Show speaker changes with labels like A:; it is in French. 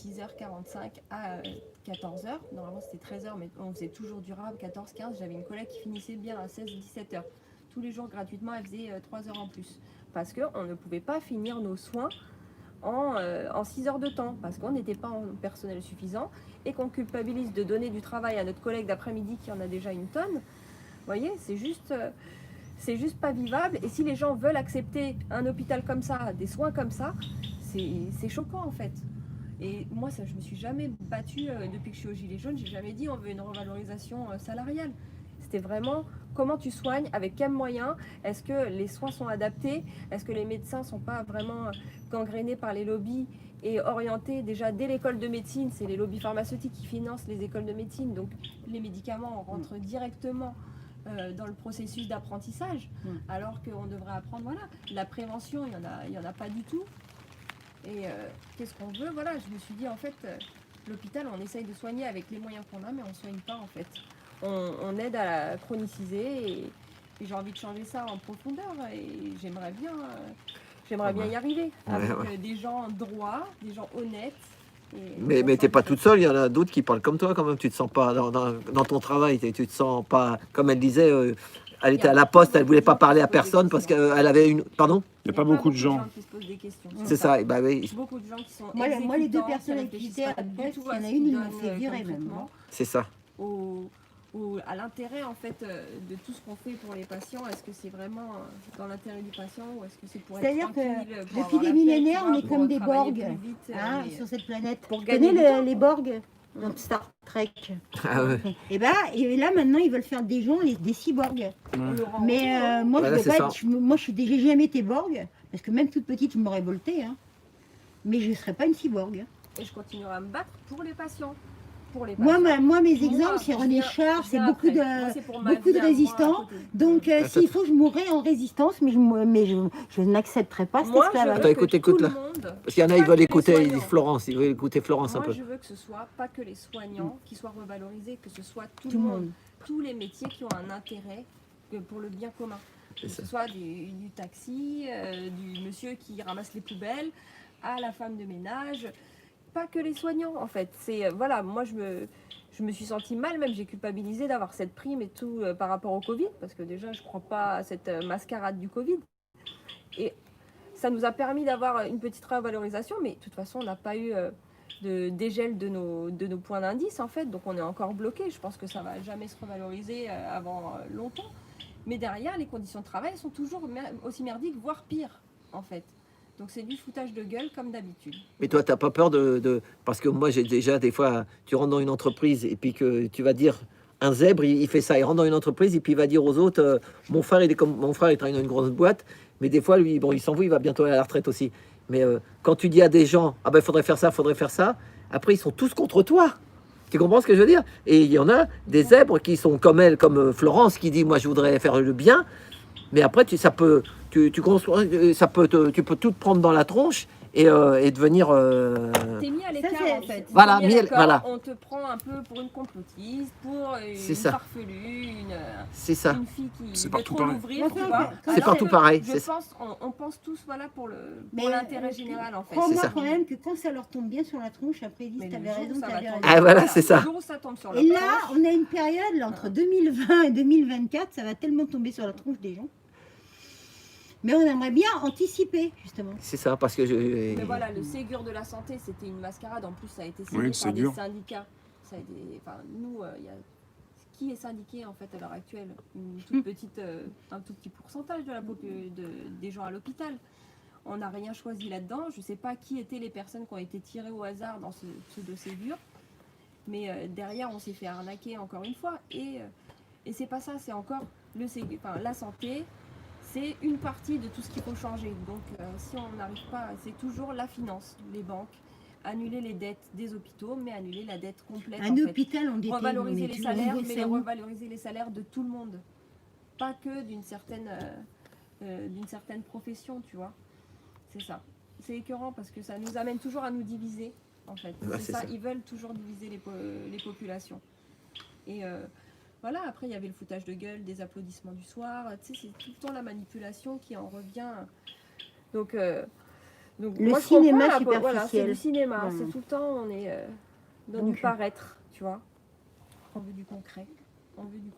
A: 6h45 à 14h. Normalement, c'était 13h, mais on faisait toujours durable, 14-15. J'avais une collègue qui finissait bien à 16-17h. Tous les jours, gratuitement, elle faisait 3 heures en plus. Parce qu'on ne pouvait pas finir nos soins en 6 heures de temps, parce qu'on n'était pas en personnel suffisant et qu'on culpabilise de donner du travail à notre collègue d'après-midi qui en a déjà une tonne. Vous voyez, c'est juste pas vivable. Et si les gens veulent accepter un hôpital comme ça, des soins comme ça, c'est choquant en fait. Et moi, ça, je me suis jamais battue depuis que je suis au Gilet jaune, j'ai jamais dit on veut une revalorisation salariale. C'était vraiment comment tu soignes, avec quels moyens, est-ce que les soins sont adaptés, est-ce que les médecins ne sont pas vraiment gangrénés par les lobbies et orientés déjà dès l'école de médecine. C'est les lobbies pharmaceutiques qui financent les écoles de médecine, donc les médicaments rentrent directement dans le processus d'apprentissage, alors qu'on devrait apprendre, voilà, la prévention, il y en a pas du tout. Et qu'est-ce qu'on veut, voilà, je me suis dit en fait, l'hôpital, on essaye de soigner avec les moyens qu'on a, mais on ne soigne pas en fait. On aide à la chroniciser et j'ai envie de changer ça en profondeur et j'aimerais bien y arriver avec des gens droits, des gens honnêtes.
B: Mais t'es pas toute seule, il y en a d'autres qui parlent comme toi quand même. Tu te sens pas dans ton travail, tu te sens pas, comme elle disait, elle était à la poste, elle voulait pas parler à personne parce qu'elle avait une. Pardon?
C: Il n'y a pas beaucoup de gens
A: qui se posent des questions.
B: C'est ça, et bah oui.
A: Beaucoup de gens qui sont
D: moi, les deux personnes
A: qui
D: qui étaient à la
A: réfléchissent
D: poste,
A: pas
D: il y en a
A: du
D: une,
A: tout
D: ils
A: à
D: m'ont
A: ce
D: fait
A: qu'ils
D: virer
A: donnent comme
D: même.
A: traitement.
B: C'est ça.
A: Ou à l'intérêt en fait de tout ce qu'on fait pour les patients. Est-ce que c'est vraiment dans l'intérêt du patient ou est-ce que c'est pour être
D: C'est-à-dire
A: tranquille,
D: que
A: pour
D: depuis
A: avoir
D: des
A: la
D: millénaires,
A: paix,
D: on est
A: pour
D: comme des
A: travailler
D: Borg
A: plus vite,
D: sur cette planète.
A: pour
D: Vous
A: gagner
D: connaissez
A: du temps,
D: les
A: quoi.
D: Borg dans Star Trek?
B: Ah ouais.
D: Et là maintenant ils veulent faire des gens, des cyborgs.
A: Le rend
D: Mais
A: heureux,
D: moi,
B: Voilà,
D: je
B: c'est
D: veux pas
B: ça.
D: être, moi j'ai jamais été Borg, parce que même toute petite je me révoltais, hein. Mais je ne serais pas une cyborg.
A: et je continuerai à me battre pour les patients. Pour les
D: Moi,
A: patients.
D: moi mes
A: Moi,
D: exemples, c'est
A: je
D: René
A: viens-
D: Char,
A: je
D: c'est
A: viens
D: beaucoup
A: après.
D: de,
A: Moi, c'est pour ma
D: beaucoup
A: vie
D: de
A: à moi, à
D: résistants.
A: côté.
D: Donc s'il faut, je mourrai en résistance, mais je n'accepterai pas cet
A: Moi, je
D: esclavage.
B: Attends,
A: veux
B: écoute,
A: que
B: écoute,
A: tout
B: là.
A: le monde,
B: Parce qu'il y en a,
A: pas
B: ils veulent
A: que les
B: écouter
A: soignants.
B: Florence, ils veulent écouter Florence un
A: Moi,
B: peu.
A: je veux que ce soit pas que les soignants qui soient revalorisés, que ce soit tout le monde. Tous les métiers qui ont un intérêt pour le bien commun. Que ce soit du taxi, du monsieur qui ramasse les poubelles, à la femme de ménage. Pas que les soignants, en fait. C'est voilà, moi je me suis sentie mal, même j'ai culpabilisé d'avoir cette prime et tout par rapport au Covid, parce que déjà je crois pas à cette mascarade du Covid. Et ça nous a permis d'avoir une petite revalorisation, mais de toute façon on n'a pas eu de dégel de nos points d'indice en fait, donc on est encore bloqué. Je pense que ça va jamais se revaloriser avant longtemps. Mais derrière, les conditions de travail sont toujours aussi merdiques, voire pires en fait. Donc c'est du foutage de gueule comme d'habitude.
B: Mais toi, t'as pas peur Parce que moi, j'ai déjà, des fois, tu rentres dans une entreprise et puis que tu vas dire, un zèbre, il fait ça, il rentre dans une entreprise et puis il va dire aux autres, mon frère, il est comme mon frère, il travaille dans une grosse boîte, mais des fois, lui, bon, il s'en fout, il va bientôt aller à la retraite aussi. Mais quand tu dis à des gens, ah ben, il faudrait faire ça, après, ils sont tous contre toi. Tu comprends ce que je veux dire? Et il y en a des zèbres qui sont comme elle, comme Florence, qui dit, moi, je voudrais faire le bien, mais après, tu peux tout te prendre dans la tronche et devenir.
A: T'es mis à l'écart en fait.
B: Voilà,
A: T'es mis à l'écart,
B: voilà.
A: On te prend un peu pour une complotiste, pour
B: C'est
A: une
B: ça.
A: farfelue,
B: C'est ça.
A: une fille qui
C: C'est
A: veut
C: partout
A: trop
C: pareil.
A: l'ouvrir.
D: C'est
A: tu vois.
B: C'est partout pareil.
A: Je
B: C'est ça.
A: pense, on pense tous voilà pour
D: Mais,
A: l'intérêt général en fait.
B: C'est
D: Crois-moi
B: ça.
D: quand même que quand ça leur tombe bien sur la tronche, après ils
A: Mais
D: disent
A: le
D: t'avais
A: jour où
D: raison,
A: ça va
D: t'avais
A: tomber-
D: raison.
B: Ah, voilà, c'est ça.
A: Le jour où ça tombe sur
D: Et
A: leur
D: là,
A: tronche,
D: on a une période là, entre 2020 et 2024, ça va tellement tomber sur la tronche des gens. Mais on aimerait bien anticiper, justement.
B: C'est ça, parce que
A: mais voilà, le Ségur de la santé, c'était une mascarade. En plus, ça a été signé
C: Oui, le
A: par des
C: Ségur.
A: syndicats. Ça a été, enfin, nous, qui est syndiqué en fait à l'heure actuelle? Une toute petite, un tout petit pourcentage de des gens à l'hôpital. On n'a rien choisi là-dedans. Je ne sais pas qui étaient les personnes qui ont été tirées au hasard dans ce dossier dur. Mais derrière, on s'est fait arnaquer encore une fois. Et c'est pas ça, c'est encore le Ségur, la santé. C'est une partie de tout ce qu'il faut changer. Donc, si on n'arrive pas, c'est toujours la finance, les banques, annuler les dettes des hôpitaux, mais annuler la dette complète.
D: Un
A: en fait.
D: hôpital, on déteste.
A: Revaloriser les salaires, mais
D: ça où
A: revaloriser les salaires de tout le monde. Pas que d'une certaine profession, tu vois. C'est ça. C'est écœurant parce que ça nous amène toujours à nous diviser, en fait.
B: Ouais,
A: c'est ça. Ils veulent toujours diviser les populations. Et voilà, après, il y avait le foutage de gueule, des applaudissements du soir. Tu sais, c'est tout le temps la manipulation qui en revient. Donc Donc,
D: Le
A: moi, je
D: cinéma
A: comprends, voilà, c'est
D: superficiel.
A: du cinéma,
D: Voilà.
A: c'est tout le temps, on est dans
D: Donc,
A: du paraître, tu vois. On veut du concret, on veut du